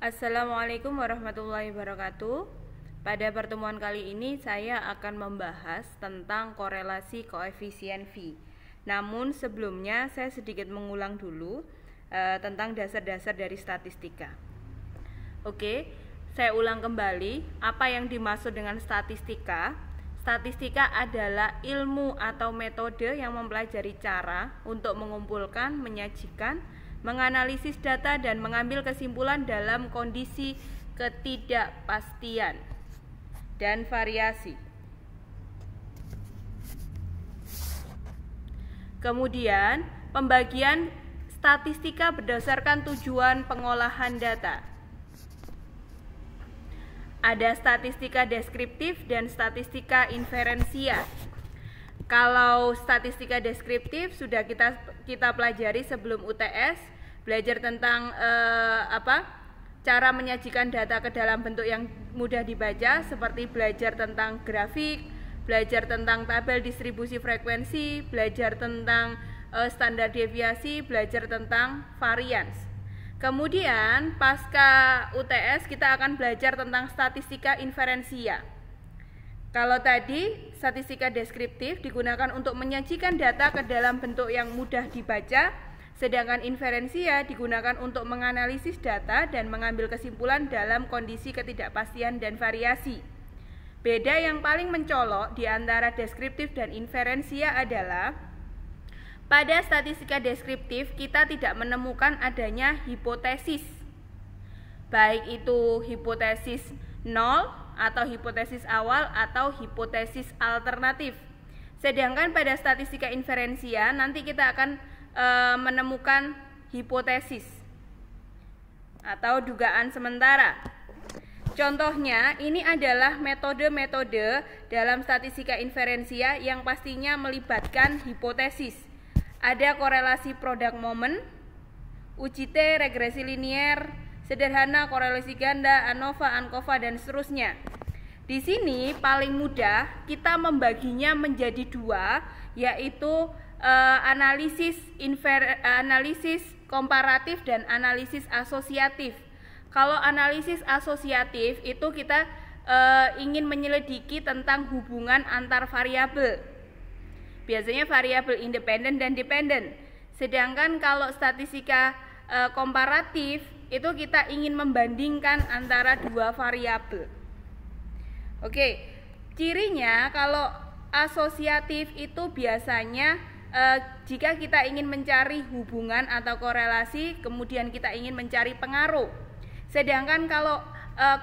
Assalamualaikum warahmatullahi wabarakatuh. Pada pertemuan kali ini saya akan membahas tentang korelasi koefisien V. Namun sebelumnya saya sedikit mengulang dulu tentang dasar-dasar dari statistika. Oke, saya ulang kembali apa yang dimaksud dengan statistika. Statistika adalah ilmu atau metode yang mempelajari cara untuk mengumpulkan, menyajikan, menganalisis data dan mengambil kesimpulan dalam kondisi ketidakpastian dan variasi. Kemudian, pembagian statistika berdasarkan tujuan pengolahan data. Ada statistika deskriptif dan statistika inferensia. Kalau statistika deskriptif sudah kita pelajari sebelum UTS, belajar tentang cara menyajikan data ke dalam bentuk yang mudah dibaca, seperti belajar tentang grafik, belajar tentang tabel distribusi frekuensi, belajar tentang standar deviasi, belajar tentang varians. Kemudian pasca UTS kita akan belajar tentang statistika inferensia. Kalau tadi statistika deskriptif digunakan untuk menyajikan data ke dalam bentuk yang mudah dibaca, sedangkan inferensia digunakan untuk menganalisis data dan mengambil kesimpulan dalam kondisi ketidakpastian dan variasi. Beda yang paling mencolok di antara deskriptif dan inferensia adalah pada statistika deskriptif kita tidak menemukan adanya hipotesis, baik itu hipotesis nol atau hipotesis awal atau hipotesis alternatif. Sedangkan pada statistika inferensia nanti kita akan menemukan hipotesis atau dugaan sementara. Contohnya, ini adalah metode-metode dalam statistika inferensia yang pastinya melibatkan hipotesis. Ada korelasi product moment, UGT, regresi linier, sederhana, korelasi ganda, ANOVA, ANCOVA, dan seterusnya. Di sini paling mudah kita membaginya menjadi dua, yaitu analisis komparatif dan analisis asosiatif. Kalau analisis asosiatif itu kita ingin menyelidiki tentang hubungan antar variabel. Biasanya variabel independen dan dependen. Sedangkan kalau statistika komparatif itu kita ingin membandingkan antara dua variabel. Oke, cirinya kalau asosiatif itu biasanya jika kita ingin mencari hubungan atau korelasi, kemudian kita ingin mencari pengaruh. Sedangkan kalau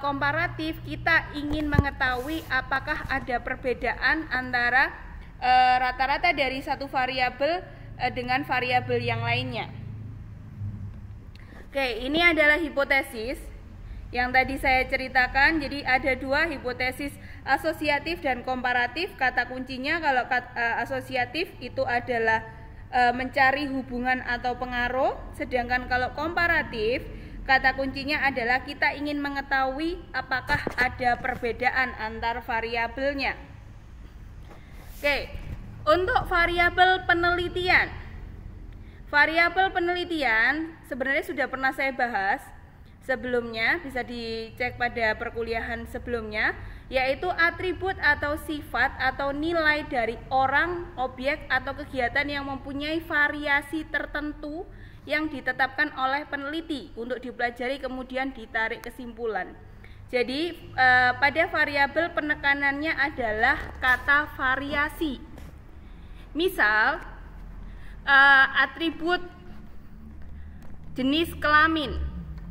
komparatif kita ingin mengetahui apakah ada perbedaan antara rata-rata dari satu variabel dengan variabel yang lainnya. Oke, ini adalah hipotesis yang tadi saya ceritakan. Jadi ada dua, hipotesis asosiatif dan komparatif. Kata kuncinya kalau asosiatif itu adalah mencari hubungan atau pengaruh, sedangkan kalau komparatif kata kuncinya adalah kita ingin mengetahui apakah ada perbedaan antar variabelnya. Oke, untuk variabel penelitian. Variabel penelitian sebenarnya sudah pernah saya bahas sebelumnya, bisa dicek pada perkuliahan sebelumnya, yaitu atribut atau sifat atau nilai dari orang, objek atau kegiatan yang mempunyai variasi tertentu yang ditetapkan oleh peneliti untuk dipelajari kemudian ditarik kesimpulan. Jadi pada variabel penekanannya adalah kata variasi. Misal atribut jenis kelamin.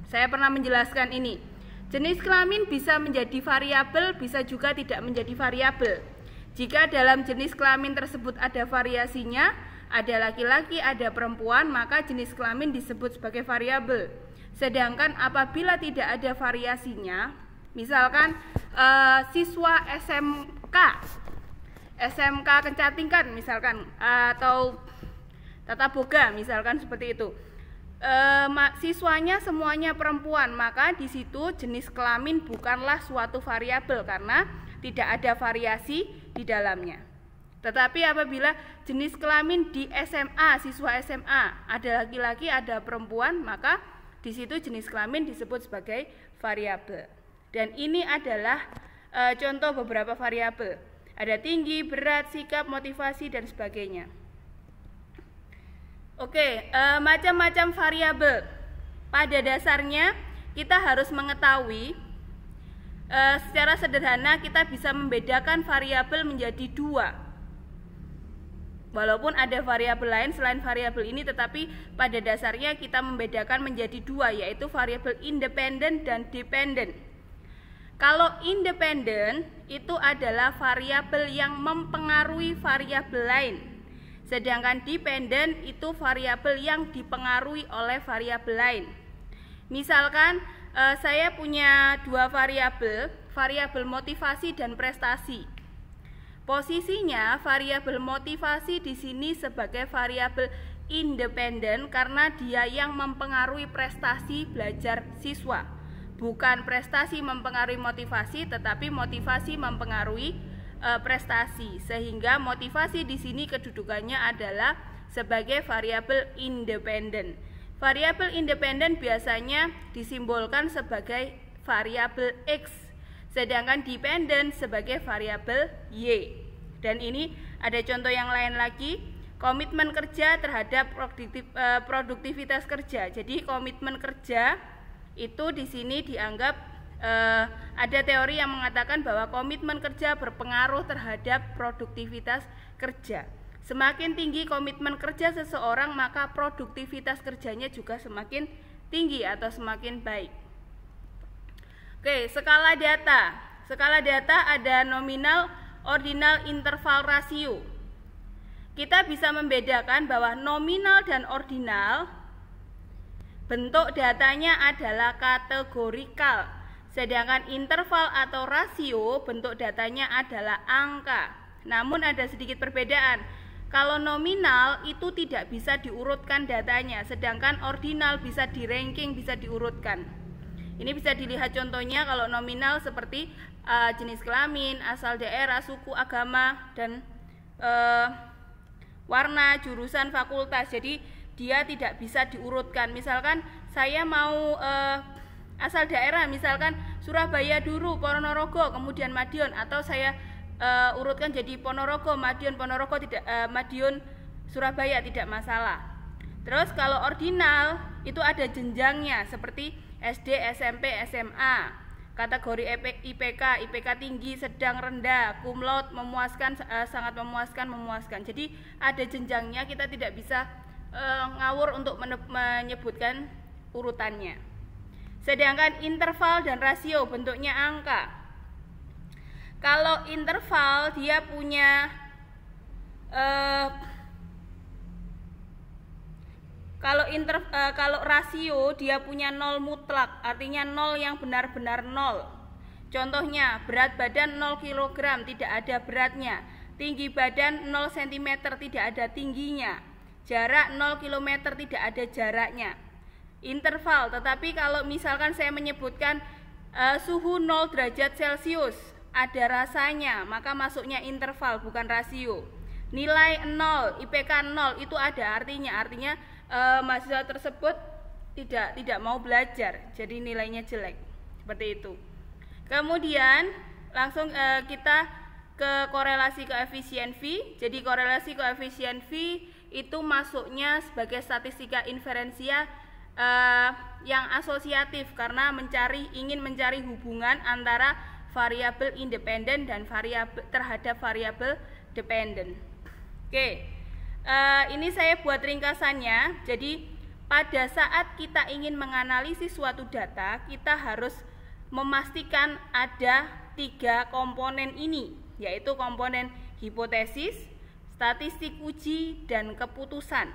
Saya pernah menjelaskan ini. Jenis kelamin bisa menjadi variabel, bisa juga tidak menjadi variabel. Jika dalam jenis kelamin tersebut ada variasinya, ada laki-laki, ada perempuan, maka jenis kelamin disebut sebagai variabel. Sedangkan apabila tidak ada variasinya, misalkan siswa SMK Kencatingkan misalkan, atau Tata Boga misalkan seperti itu, siswanya semuanya perempuan, maka di situ jenis kelamin bukanlah suatu variabel karena tidak ada variasi di dalamnya. Tetapi apabila jenis kelamin di SMA, siswa SMA ada laki-laki, ada perempuan, maka Di situ jenis kelamin disebut sebagai variabel. Dan ini adalah contoh beberapa variabel. Ada tinggi, berat, sikap, motivasi, dan sebagainya. Oke, macam-macam variabel. Pada dasarnya kita harus mengetahui secara sederhana kita bisa membedakan variabel menjadi dua. Walaupun ada variabel lain selain variabel ini, tetapi pada dasarnya kita membedakan menjadi dua, yaitu variabel independen dan dependen. Kalau independen itu adalah variabel yang mempengaruhi variabel lain, sedangkan dependen itu variabel yang dipengaruhi oleh variabel lain. Misalkan saya punya dua variabel, variabel motivasi dan prestasi. Posisinya variabel motivasi di sini sebagai variabel independen karena dia yang mempengaruhi prestasi belajar siswa. Bukan prestasi mempengaruhi motivasi, tetapi motivasi mempengaruhi prestasi. Sehingga motivasi di sini kedudukannya adalah sebagai variabel independen. Variabel independen biasanya disimbolkan sebagai variabel X, sedangkan dependen sebagai variabel Y. Dan ini ada contoh yang lain lagi, komitmen kerja terhadap produktivitas kerja. Jadi komitmen kerja itu di sini dianggap ada teori yang mengatakan bahwa komitmen kerja berpengaruh terhadap produktivitas kerja. Semakin tinggi komitmen kerja seseorang, maka produktivitas kerjanya juga semakin tinggi atau semakin baik. Oke, skala data. Skala data ada nominal, ordinal, interval, rasio. Kita bisa membedakan bahwa nominal dan ordinal bentuk datanya adalah kategorikal, sedangkan interval atau rasio bentuk datanya adalah angka. Namun ada sedikit perbedaan. Kalau nominal itu tidak bisa diurutkan datanya, sedangkan ordinal bisa di-ranking, bisa diurutkan. Ini bisa dilihat contohnya. Kalau nominal seperti jenis kelamin, asal daerah, suku, agama, dan warna, jurusan, fakultas. Jadi dia tidak bisa diurutkan. Misalkan saya mau asal daerah, misalkan Surabaya dulu, Ponorogo, kemudian Madiun, atau saya urutkan jadi Ponorogo, Madiun, Ponorogo, tidak Madiun, Surabaya, tidak masalah. Terus kalau ordinal itu ada jenjangnya seperti SD, SMP, SMA. Kategori IPK, IPK tinggi, sedang, rendah, cum laude, memuaskan, sangat memuaskan, memuaskan. Jadi ada jenjangnya, kita tidak bisa ngawur untuk menyebutkan urutannya. Sedangkan interval dan rasio bentuknya angka. Kalau interval dia punya kalau rasio dia punya nol mutlak, artinya nol yang benar-benar nol. Contohnya berat badan 0 kg, tidak ada beratnya. Tinggi badan 0 cm, tidak ada tingginya. Jarak 0 km, tidak ada jaraknya. Interval, tetapi kalau misalkan saya menyebutkan suhu 0 derajat Celcius, ada rasanya, maka masuknya interval bukan rasio. Nilai 0, IPK 0 itu ada artinya mahasiswa tersebut tidak mau belajar, jadi nilainya jelek, seperti itu. Kemudian langsung kita ke korelasi koefisien V. Jadi korelasi koefisien V itu masuknya sebagai statistika inferensia yang asosiatif karena ingin mencari hubungan antara variabel independen dan terhadap variabel dependen. Oke, ini saya buat ringkasannya. Jadi pada saat kita ingin menganalisis suatu data, kita harus memastikan ada 3 komponen ini, yaitu komponen hipotesis, statistik uji, dan keputusan.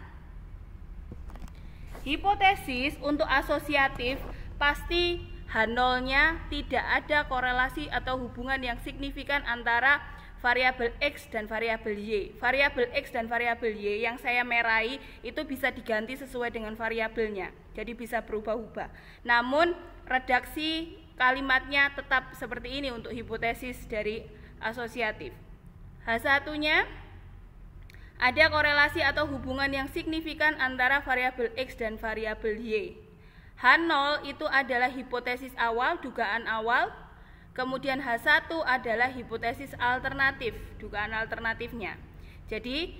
Hipotesis untuk asosiatif pasti H0-nya tidak ada korelasi atau hubungan yang signifikan antara variabel X dan variabel Y. Variabel X dan variabel Y yang saya merahi itu bisa diganti sesuai dengan variabelnya, jadi bisa berubah-ubah. Namun redaksi kalimatnya tetap seperti ini untuk hipotesis dari asosiatif. H1-nya ada korelasi atau hubungan yang signifikan antara variabel X dan variabel Y. H0 itu adalah hipotesis awal, dugaan awal. Kemudian H1 adalah hipotesis alternatif, dugaan alternatifnya. Jadi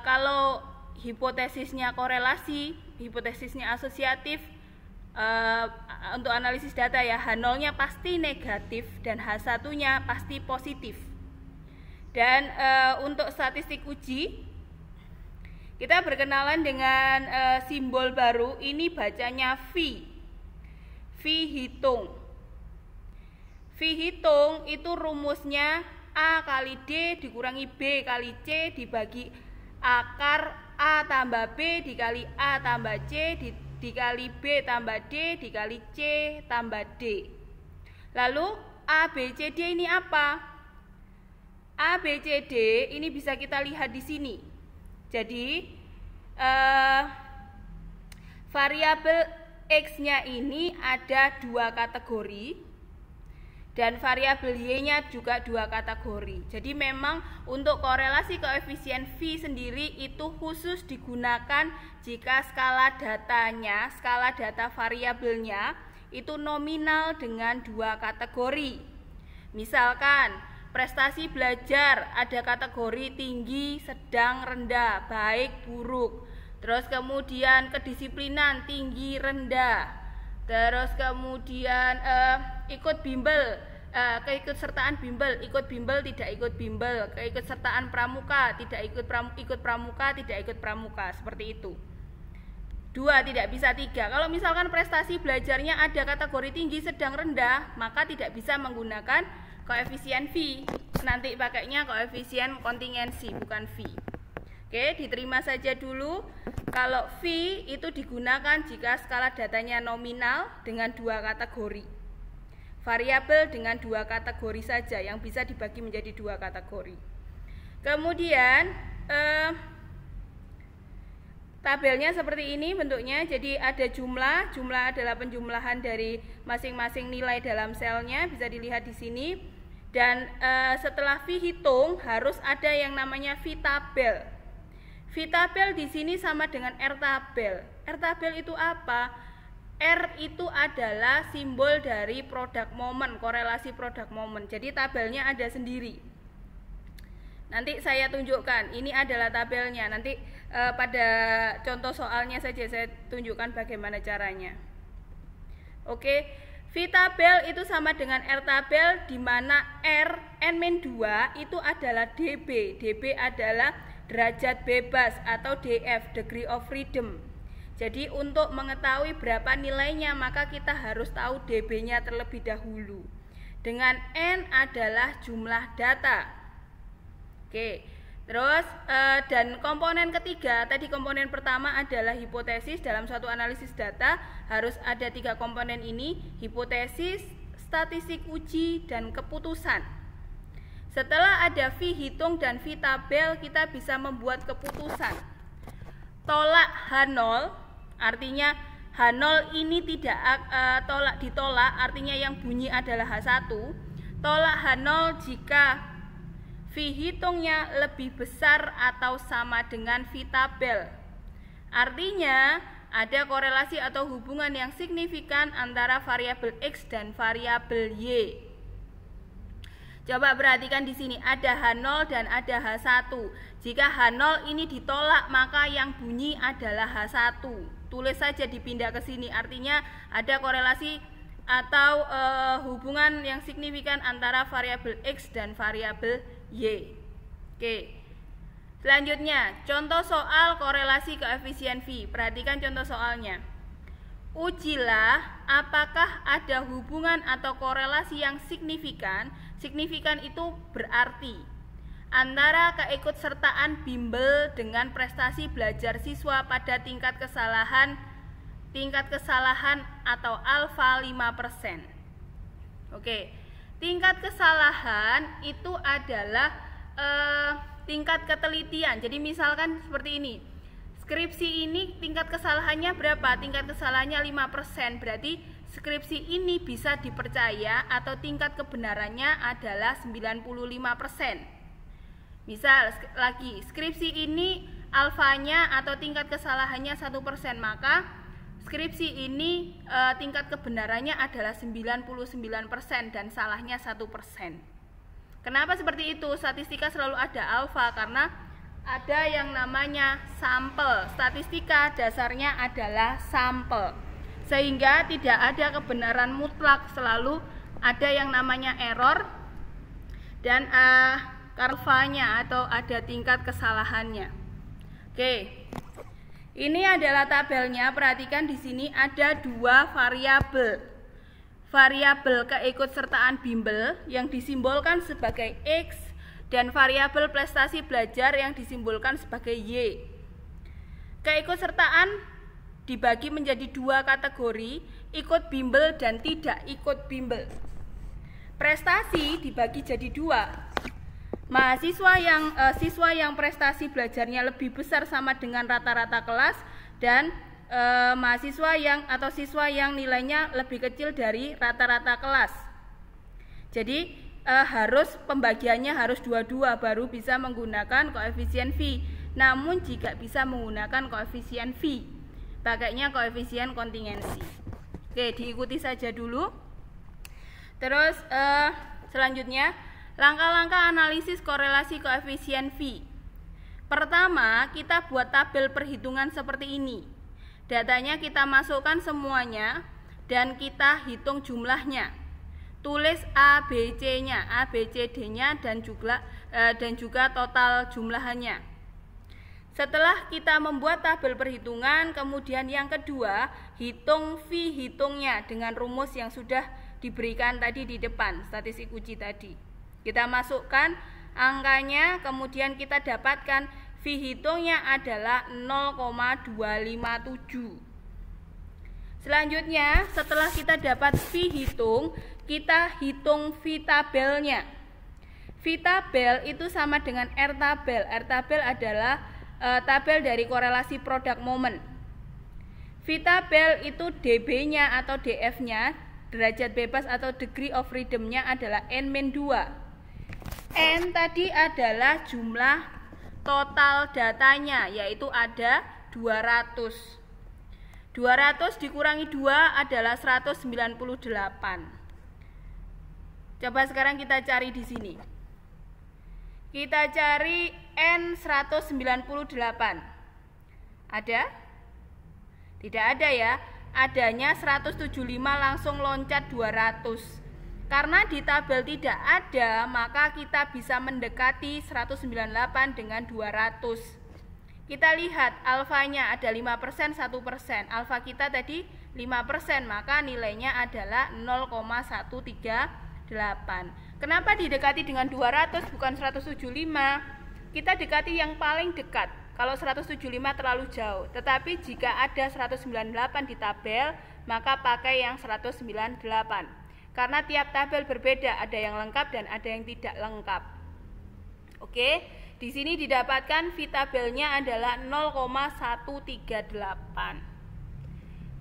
kalau hipotesisnya korelasi, hipotesisnya asosiatif, untuk analisis data ya, H0-nya pasti negatif dan H1-nya pasti positif. Dan untuk statistik uji, kita berkenalan dengan simbol baru, ini bacanya V. V hitung. V hitung itu rumusnya A kali D dikurangi B kali C dibagi akar A tambah B dikali A tambah C dikali B tambah D dikali C tambah D. Lalu A, B, C, D ini apa? A, B, C, D ini bisa kita lihat di sini. Jadi variabel X-nya ini ada 2 kategori. Dan variabel Y-nya juga 2 kategori. Jadi memang untuk korelasi koefisien V sendiri itu khusus digunakan jika skala datanya, skala data variabelnya itu nominal dengan 2 kategori. Misalkan prestasi belajar ada kategori tinggi, sedang, rendah, baik, buruk. Terus kemudian kedisiplinan tinggi, rendah. Terus kemudian ikut bimbel, keikutsertaan bimbel, ikut bimbel, tidak ikut bimbel, keikutsertaan pramuka, tidak ikut pramuka, tidak ikut pramuka, seperti itu. 2 tidak bisa 3. Kalau misalkan prestasi belajarnya ada kategori tinggi, sedang, rendah, maka tidak bisa menggunakan koefisien V. Nanti pakainya koefisien kontingensi, bukan V. Oke, diterima saja dulu. Kalau V itu digunakan jika skala datanya nominal dengan 2 kategori. Variabel dengan 2 kategori saja yang bisa dibagi menjadi 2 kategori. Kemudian tabelnya seperti ini bentuknya. Jadi ada jumlah adalah penjumlahan dari masing-masing nilai dalam selnya, bisa dilihat di sini. Dan setelah V hitung harus ada yang namanya V tabel. V tabel di sini sama dengan R tabel. R tabel itu apa? R itu adalah simbol dari product moment, korelasi product moment. Jadi tabelnya ada sendiri. Nanti saya tunjukkan, ini adalah tabelnya. Nanti pada contoh soalnya saja saya tunjukkan bagaimana caranya. Oke, V tabel itu sama dengan R tabel, di mana R N-2 itu adalah dB. dB adalah derajat bebas atau DF, degree of freedom. Jadi untuk mengetahui berapa nilainya maka kita harus tahu dB-nya terlebih dahulu. Dengan N adalah jumlah data. Oke, terus dan komponen ketiga, tadi komponen pertama adalah hipotesis. Dalam suatu analisis data harus ada 3 komponen ini, hipotesis, statistik uji, dan keputusan. Setelah ada V hitung dan V tabel, kita bisa membuat keputusan. Tolak H0, artinya H0 ini tidak ditolak, artinya yang bunyi adalah H1. Tolak H0 jika V hitungnya lebih besar atau sama dengan V tabel. Artinya ada korelasi atau hubungan yang signifikan antara variabel X dan variabel Y. Coba perhatikan di sini, ada H0 dan ada H1. Jika H0 ini ditolak, maka yang bunyi adalah H1. Tulis saja dipindah ke sini, artinya ada korelasi atau hubungan yang signifikan antara variabel X dan variabel Y. Oke. Selanjutnya, contoh soal korelasi koefisien V. Perhatikan contoh soalnya. Ujilah apakah ada hubungan atau korelasi yang signifikan. Signifikan itu berarti antara keikutsertaan bimbel dengan prestasi belajar siswa pada tingkat kesalahan atau alfa 5%. Oke, tingkat kesalahan itu adalah tingkat ketelitian. Jadi misalkan seperti ini, skripsi ini tingkat kesalahannya berapa? Tingkat kesalahannya 5%, berarti skripsi ini bisa dipercaya atau tingkat kebenarannya adalah 95%. Misal lagi, skripsi ini alfanya atau tingkat kesalahannya 1%, maka skripsi ini tingkat kebenarannya adalah 99% dan salahnya 1%. Kenapa seperti itu? Statistika selalu ada alfa karena ada yang namanya sampel. Statistika dasarnya adalah sampel. Sehingga tidak ada kebenaran mutlak, selalu ada yang namanya error dan alfanya atau ada tingkat kesalahannya. Oke. Ini adalah tabelnya. Perhatikan di sini ada dua variabel. Variabel keikutsertaan bimbel yang disimbolkan sebagai X dan variabel prestasi belajar yang disimbolkan sebagai Y. Keikutsertaan dibagi menjadi dua kategori, ikut bimbel dan tidak ikut bimbel. Prestasi dibagi jadi dua. Siswa yang prestasi belajarnya lebih besar sama dengan rata-rata kelas dan siswa yang nilainya lebih kecil dari rata-rata kelas. Jadi pembagiannya harus dua-dua baru bisa menggunakan koefisien V. Namun jika bisa menggunakan koefisien V, pakainya koefisien kontingensi. Oke, diikuti saja dulu. Terus selanjutnya langkah-langkah analisis korelasi koefisien V. Pertama, kita buat tabel perhitungan seperti ini. Datanya kita masukkan semuanya dan kita hitung jumlahnya. Tulis A, B, C-nya, A, B, C, D-nya dan juga total jumlahannya. Setelah kita membuat tabel perhitungan, kemudian yang kedua, hitung V hitungnya dengan rumus yang sudah diberikan tadi di depan, statistik uji tadi. Kita masukkan angkanya, kemudian kita dapatkan V hitungnya adalah 0,257. Selanjutnya, setelah kita dapat V hitung, kita hitung V tabelnya. V tabel itu sama dengan R tabel. R tabel adalah tabel dari korelasi produk momen. V tabel itu dB-nya atau dF-nya, derajat bebas atau degree of freedom-nya adalah N-2. N tadi adalah jumlah total datanya, yaitu ada 200. 200 dikurangi 2 adalah 198. Coba sekarang kita cari di sini. Kita cari N198. Ada? Tidak ada ya. Adanya 175 langsung loncat 200. Karena di tabel tidak ada, maka kita bisa mendekati 198 dengan 200. Kita lihat alfanya ada 5%, 1%. Alfa kita tadi 5%, maka nilainya adalah 0,138. Kenapa didekati dengan 200 bukan 175? Kita dekati yang paling dekat. Kalau 175 terlalu jauh. Tetapi jika ada 198 di tabel, maka pakai yang 198. Karena tiap tabel berbeda, ada yang lengkap dan ada yang tidak lengkap. Oke, di sini didapatkan V tabelnya adalah 0,138.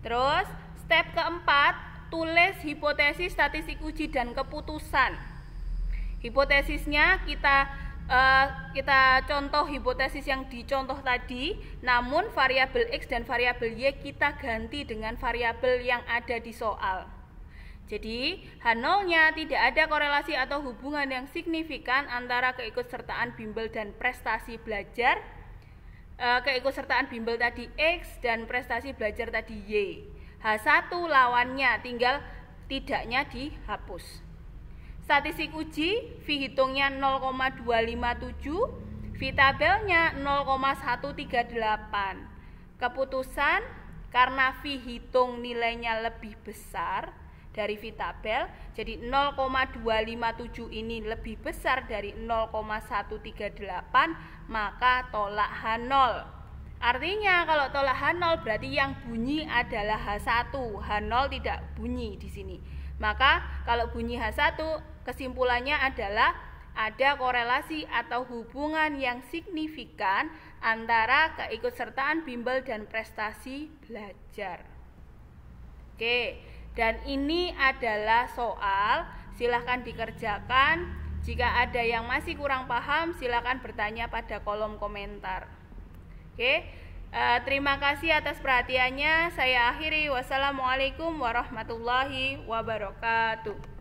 Terus, step keempat, tulis hipotesis, statistik uji, dan keputusan. Hipotesisnya kita contoh hipotesis yang dicontoh tadi, namun variabel X dan variabel Y kita ganti dengan variabel yang ada di soal. Jadi, H0-nya tidak ada korelasi atau hubungan yang signifikan antara keikutsertaan bimbel dan prestasi belajar. Keikutsertaan bimbel tadi X dan prestasi belajar tadi Y. H1 lawannya, tinggal tidaknya dihapus. Statistik uji, V hitungnya 0,257, V tabelnya 0,138. Keputusan, karena V hitung nilainya lebih besar dari V tabel, jadi 0,257 ini lebih besar dari 0,138, maka tolak H0. Artinya kalau tolak H0 berarti yang bunyi adalah H1, H0 tidak bunyi di sini. Maka kalau bunyi H1, kesimpulannya adalah ada korelasi atau hubungan yang signifikan antara keikutsertaan bimbel dan prestasi belajar. Oke. Dan ini adalah soal, silahkan dikerjakan. Jika ada yang masih kurang paham, silahkan bertanya pada kolom komentar. Oke, Terima kasih atas perhatiannya. Saya akhiri. Wassalamualaikum warahmatullahi wabarakatuh.